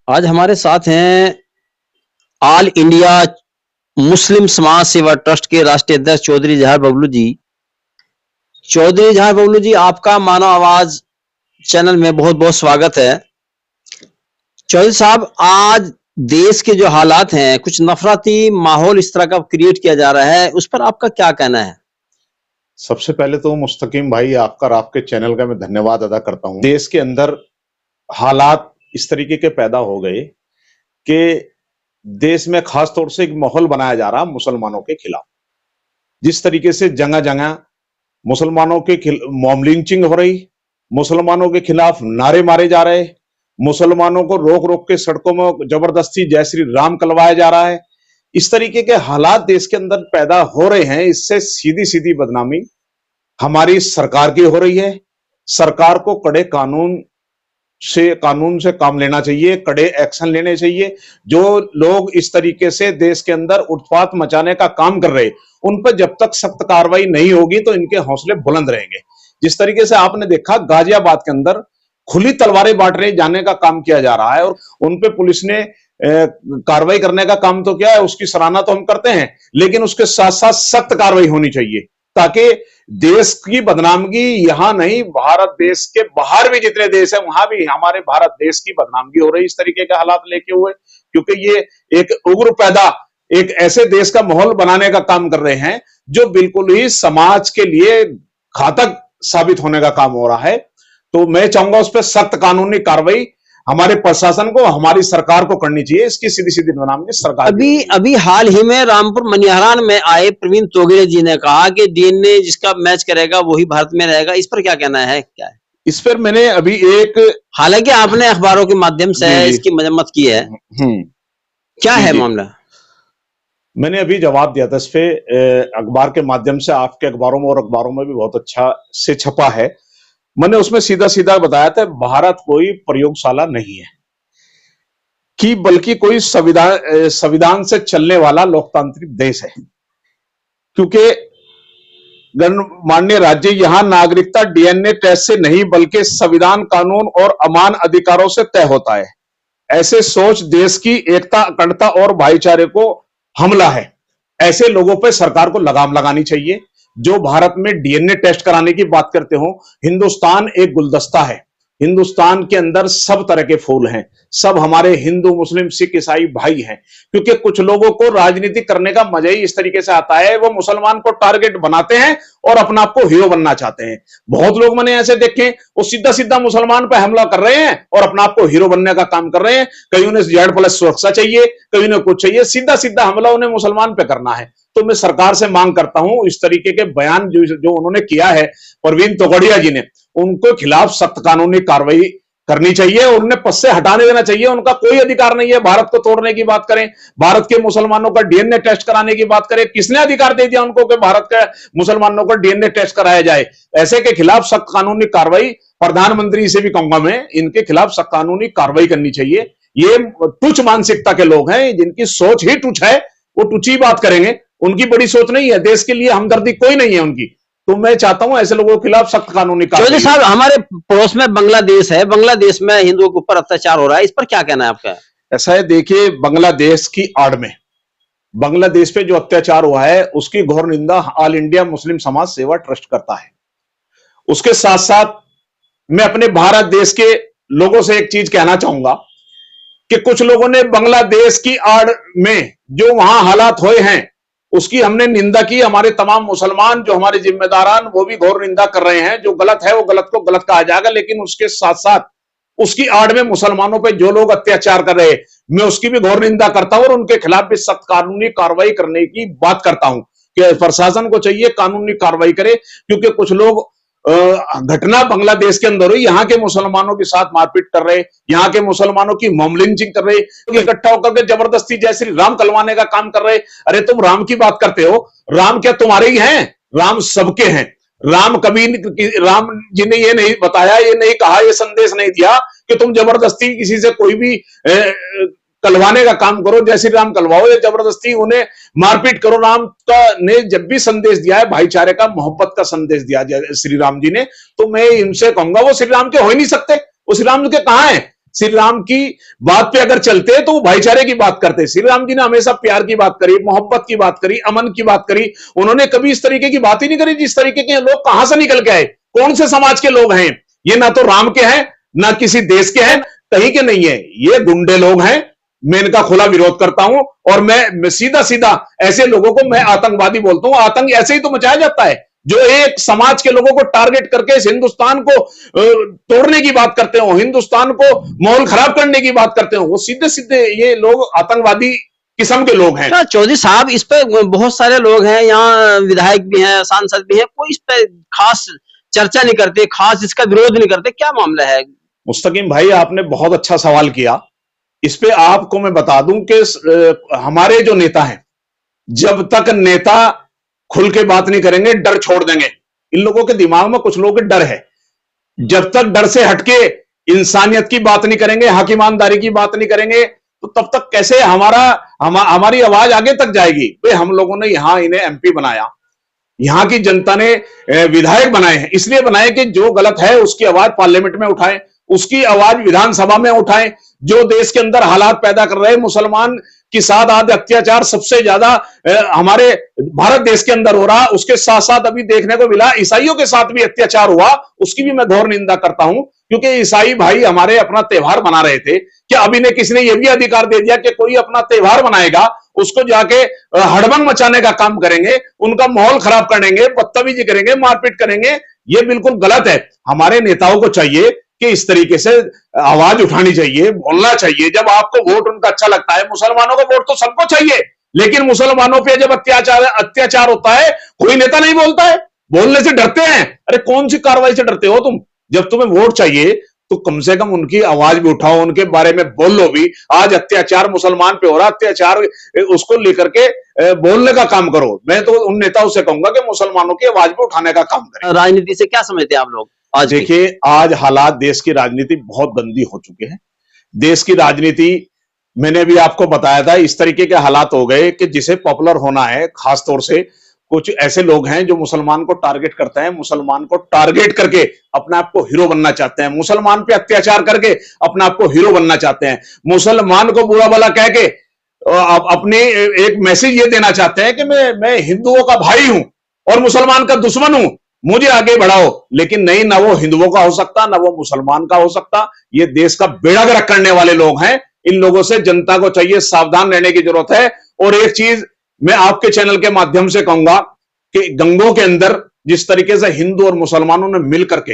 आज हमारे साथ हैं ऑल इंडिया मुस्लिम समाज सेवा ट्रस्ट के राष्ट्रीय अध्यक्ष चौधरी जहार बबलू जी। चौधरी जहार बबलू जी, आपका मानव आवाज चैनल में बहुत बहुत स्वागत है। चौधरी साहब, आज देश के जो हालात हैं, कुछ नफरती माहौल इस तरह का क्रिएट किया जा रहा है, उस पर आपका क्या कहना है? सबसे पहले तो मुस्तकीम भाई, आपका और आपके चैनल का मैं धन्यवाद अदा करता हूं। देश के अंदर हालात इस तरीके के पैदा हो गए कि देश में खास तौर से एक माहौल बनाया जा रहा मुसलमानों के खिलाफ। जिस तरीके से जगह जगह मुसलमानों के मॉब लिंचिंग हो रही, मुसलमानों के खिलाफ नारे मारे जा रहे, मुसलमानों को रोक रोक के सड़कों में जबरदस्ती जय श्री राम कहलवाया जा रहा है। इस तरीके के हालात देश के अंदर पैदा हो रहे हैं। इससे सीधी सीधी बदनामी हमारी सरकार की हो रही है। सरकार को कानून से काम लेना चाहिए, कड़े एक्शन लेने चाहिए। जो लोग इस तरीके से देश के अंदर उत्पात मचाने का काम कर रहे, उन पर जब तक सख्त कार्रवाई नहीं होगी तो इनके हौसले बुलंद रहेंगे। जिस तरीके से आपने देखा गाजियाबाद के अंदर खुली तलवारें बांटने जाने का काम किया जा रहा है और उन पे पुलिस ने कार्रवाई करने का काम तो किया है, उसकी सराहना तो हम करते हैं, लेकिन उसके साथ साथ सख्त कार्रवाई होनी चाहिए ताकि देश की बदनामगी यहां नहीं, भारत देश के बाहर भी जितने देश है वहां भी हमारे भारत देश की बदनामगी हो रही इस तरीके के हालात लेके हुए। क्योंकि ये एक उग्र पैदा एक ऐसे देश का माहौल बनाने का काम कर रहे हैं जो बिल्कुल ही समाज के लिए घातक साबित होने का काम हो रहा है। तो मैं चाहूंगा उस पर सख्त कानूनी कार्रवाई हमारे प्रशासन को, हमारी सरकार को करनी चाहिए। इसकी सीधी सीधी बनामगी सरकार। अभी हाल ही में रामपुर मनिहारान में आए प्रवीण तोगड़े जी ने कहा कि डीएनए जिसका मैच करेगा वही भारत में रहेगा। इस पर क्या कहना है? क्या है इस पर? मैंने अभी हालांकि आपने अखबारों के माध्यम से इसकी मजम्मत की है, क्या है मामला? मैंने अभी जवाब दिया था इस पे अखबार के माध्यम से, आपके अखबारों में और अखबारों में भी बहुत अच्छा से छपा है। मैंने उसमें सीधा सीधा बताया था भारत कोई प्रयोगशाला नहीं है कि बल्कि कोई संविधान से चलने वाला लोकतांत्रिक देश है। क्योंकि गणमान्य राज्य यहां नागरिकता डीएनए टेस्ट से नहीं बल्कि संविधान, कानून और अमान अधिकारों से तय होता है। ऐसे सोच देश की एकता, अखंडता और भाईचारे को हमला है। ऐसे लोगों पर सरकार को लगाम लगानी चाहिए जो भारत में डीएनए टेस्ट कराने की बात करते हो। हिंदुस्तान एक गुलदस्ता है, हिंदुस्तान के अंदर सब तरह के फूल हैं, सब हमारे हिंदू, मुस्लिम, सिख, ईसाई भाई हैं। क्योंकि कुछ लोगों को राजनीति करने का मजा ही इस तरीके से आता है, वो मुसलमान को टारगेट बनाते हैं और अपना आपको हीरो बनना चाहते हैं। बहुत लोग मैंने ऐसे देखे, वो सीधा सीधा मुसलमान पर हमला कर रहे हैं और अपना आपको हीरो बनने का काम कर रहे हैं। कहीं उन्हें Z+ सुरक्षा चाहिए, कहीं उन्हें कुछ चाहिए, सीधा सीधा हमला उन्हें मुसलमान पे करना है। तो मैं सरकार से मांग करता हूं, इस तरीके के बयान जो उन्होंने किया है प्रवीण तोगड़िया जी ने, उनको खिलाफ सख्त कानूनी कार्रवाई करनी चाहिए और उन्हें पद से हटाने देना चाहिए। उनका कोई अधिकार नहीं है भारत को तोड़ने की बात करें, भारत के मुसलमानों का डीएनए टेस्ट कराने की बात करें। किसने अधिकार दे दिया उनको कि भारत के मुसलमानों का डीएनए टेस्ट कराया जाए? ऐसे के खिलाफ सख्त कानूनी कार्रवाई, प्रधानमंत्री से भी कहूंगा मैं, इनके खिलाफ सख्त कानूनी कार्रवाई करनी चाहिए। ये तुच्छ मानसिकता के लोग हैं, जिनकी सोच ही तुच्छ है, वो तुच्छ ही बात करेंगे, उनकी बड़ी सोच नहीं है, देश के लिए हमदर्दी कोई नहीं है उनकी। तो मैं चाहता हूं ऐसे लोगों के खिलाफ सख्त कानूनी कार्रवाई। साहब, हमारे पड़ोस में बांग्लादेश है, बांग्लादेश में हिंदुओं के ऊपर अत्याचार हो रहा है, इस पर क्या कहना है आपका? ऐसा है, देखिए, बांग्लादेश की आड़ में बांग्लादेश पे जो अत्याचार हुआ है उसकी घोर निंदा ऑल इंडिया मुस्लिम समाज सेवा ट्रस्ट करता है। उसके साथ साथ मैं अपने भारत देश के लोगों से एक चीज कहना चाहूंगा कि कुछ लोगों ने बांग्लादेश की आड़ में जो वहां हालात हुए हैं उसकी हमने निंदा की। हमारे तमाम मुसलमान जो हमारे जिम्मेदारान, वो भी घोर निंदा कर रहे हैं। जो गलत है वो गलत को गलत कहा जाएगा, लेकिन उसके साथ साथ उसकी आड़ में मुसलमानों पे जो लोग अत्याचार कर रहे हैं, मैं उसकी भी घोर निंदा करता हूं और उनके खिलाफ भी सख्त कानूनी कार्रवाई करने की बात करता हूं कि प्रशासन को चाहिए कानूनी कार्रवाई करे। क्योंकि कुछ लोग घटना बांग्लादेश के अंदर हुई, यहाँ के मुसलमानों के साथ मारपीट कर रहे, यहाँ के मुसलमानों की मॉब लिंचिंग कर रहे, इकट्ठा होकर के जबरदस्ती जय श्री राम कहलवाने का काम कर रहे। अरे तुम राम की बात करते हो, राम क्या तुम्हारे ही हैं? राम सबके हैं। राम जी ने ये नहीं बताया, ये नहीं कहा, ये संदेश नहीं दिया कि तुम जबरदस्ती किसी से कोई भी कलवाने का काम करो, जय श्री राम कलवाओ या जबरदस्ती उन्हें मारपीट करो। राम का ने जब भी संदेश दिया है भाईचारे का, मोहब्बत का संदेश दिया श्री राम जी ने, तो मैं इनसे कहूंगा वो श्री राम के हो ही नहीं सकते। वो श्री राम के कहां है? श्री राम की बात पे अगर चलते तो वो भाईचारे की बात करते। श्री राम जी ने हमेशा प्यार की बात करी, मोहब्बत की बात करी, अमन की बात करी। उन्होंने कभी इस तरीके की बात ही नहीं करी जिस तरीके के लोग कहां से निकल के आए, कौन से समाज के लोग हैं ये, ना तो राम के हैं ना किसी देश के हैं, कहीं के नहीं है, ये गुंडे लोग हैं। मैं इनका खुला विरोध करता हूं और मैं सीधा सीधा ऐसे लोगों को मैं आतंकवादी बोलता हूं। आतंक ऐसे ही तो मचाया जाता है, जो एक समाज के लोगों को टारगेट करके इस हिंदुस्तान को तोड़ने की बात करते हो, हिंदुस्तान को माहौल खराब करने की बात करते हो, वो सीधे सीधे ये लोग आतंकवादी किस्म के लोग हैं। चौधरी साहब, इस पे बहुत सारे लोग हैं, यहाँ विधायक भी हैं, सांसद भी हैं, कोई इस पे खास चर्चा नहीं करते, खास इसका विरोध नहीं करते, क्या मामला है? मुस्तकीम भाई, आपने बहुत अच्छा सवाल किया। इस पे आपको मैं बता दूं कि हमारे जो नेता हैं, जब तक नेता खुल के बात नहीं करेंगे, डर छोड़ देंगे। इन लोगों के दिमाग में कुछ लोगों के डर है, जब तक डर से हटके इंसानियत की बात नहीं करेंगे, हक ईमानदारी की बात नहीं करेंगे, तो तब तक कैसे हमारी आवाज आगे तक जाएगी। भाई, हम लोगों ने यहां इन्हें एमपी बनाया, यहां की जनता ने विधायक बनाए हैं, इसलिए बनाए कि जो गलत है उसकी आवाज पार्लियामेंट में उठाएं, उसकी आवाज विधानसभा में उठाएं। जो देश के अंदर हालात पैदा कर रहे हैं, मुसलमान के साथ आज अत्याचार सबसे ज्यादा हमारे भारत देश के अंदर हो रहा, उसके साथ साथ अभी देखने को मिला ईसाइयों के साथ भी अत्याचार हुआ, उसकी भी मैं घोर निंदा करता हूं। क्योंकि ईसाई भाई हमारे अपना त्योहार मना रहे थे, क्या अभी ने किसी ने यह भी अधिकार दे दिया कि कोई अपना त्योहार मनाएगा उसको जाके हड़बंग मचाने का काम करेंगे, उनका माहौल खराब करेंगे, बदतमीजी करेंगे, मारपीट करेंगे? ये बिल्कुल गलत है। हमारे नेताओं को चाहिए कि इस तरीके से आवाज उठानी चाहिए, बोलना चाहिए। जब आपको वोट उनका अच्छा लगता है, मुसलमानों का वोट तो सबको चाहिए, लेकिन मुसलमानों पे जब अत्याचार होता है, कोई नेता नहीं बोलता है, बोलने से डरते हैं। अरे कौन सी कार्रवाई से डरते हो तुम? जब तुम्हें वोट चाहिए तो कम से कम उनकी आवाज भी उठाओ, उनके बारे में बोल लो भी। आज अत्याचार मुसलमान पे हो रहा, अत्याचार उसको लेकर के बोलने का काम करो। मैं तो उन नेताओं से कहूंगा कि मुसलमानों की आवाज भी उठाने का काम करें। राजनीति से क्या समझते हैं आप लोग? आज देखिए, आज हालात देश की राजनीति बहुत गंदी हो चुके हैं। देश की राजनीति, मैंने भी आपको बताया था, इस तरीके के हालात हो गए कि जिसे पॉपुलर होना है, खासतौर से कुछ ऐसे लोग हैं जो मुसलमान को टारगेट करते हैं, मुसलमान को टारगेट करके अपने आप को हीरो बनना चाहते हैं, मुसलमान पे अत्याचार करके अपने आप को हीरो बनना चाहते हैं, मुसलमान को बुरा भला कह के अपने एक मैसेज ये देना चाहते हैं कि मैं हिंदुओं का भाई हूं और मुसलमान का दुश्मन हूं, मुझे आगे बढ़ाओ। लेकिन नहीं, ना वो हिंदुओं का हो सकता, ना वो मुसलमान का हो सकता। ये देश का बेड़ा गर्क करने वाले लोग हैं। इन लोगों से जनता को चाहिए सावधान रहने की जरूरत है। और एक चीज मैं आपके चैनल के माध्यम से कहूंगा कि गंगों के अंदर जिस तरीके से हिंदू और मुसलमानों ने मिल करके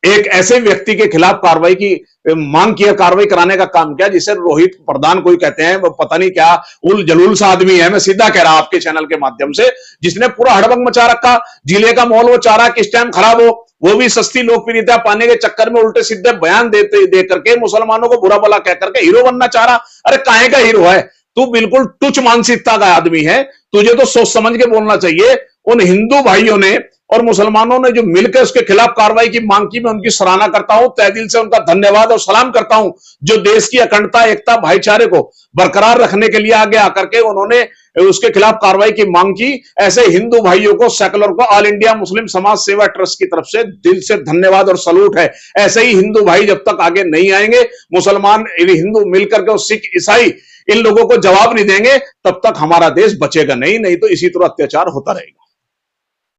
एक ऐसे व्यक्ति के खिलाफ कार्रवाई की मांग किया, कार्रवाई कराने का काम किया, जिसे रोहित प्रधान कोई कहते हैं, वो पता नहीं क्या उल जलूल सा आदमी है, मैं सीधा कह रहा हूं आपके चैनल के माध्यम से, जिसने पूरा हड़बंग मचा रखा। जिले का माहौल वो चाह रहा किस टाइम खराब हो, वो भी सस्ती लोकप्रियता पाने के चक्कर में उल्टे सीधे बयान दे करके मुसलमानों को बुरा भला कह करके हीरो बनना चाह रहा। अरे काहे का हीरो है तू? बिल्कुल तुच्छ मानसिकता का आदमी है, तुझे तो सोच समझ के बोलना चाहिए। उन हिंदू भाइयों ने और मुसलमानों ने जो मिलकर उसके खिलाफ कार्रवाई की मांग की, मैं उनकी सराहना करता हूं, तहे दिल से उनका धन्यवाद और सलाम करता हूं। जो देश की अखंडता, एकता, भाईचारे को बरकरार रखने के लिए आगे आकर के उन्होंने उसके खिलाफ कार्रवाई की मांग की। ऐसे हिंदू भाइयों को, सेकुलर को, ऑल इंडिया मुस्लिम समाज सेवा ट्रस्ट की तरफ से दिल से धन्यवाद और सलूट है। ऐसे ही हिंदू भाई जब तक आगे नहीं आएंगे, मुसलमान हिंदू मिलकर के, सिख ईसाई इन लोगों को जवाब नहीं देंगे, तब तक हमारा देश बचेगा नहीं तो इसी तरह अत्याचार होता रहेगा।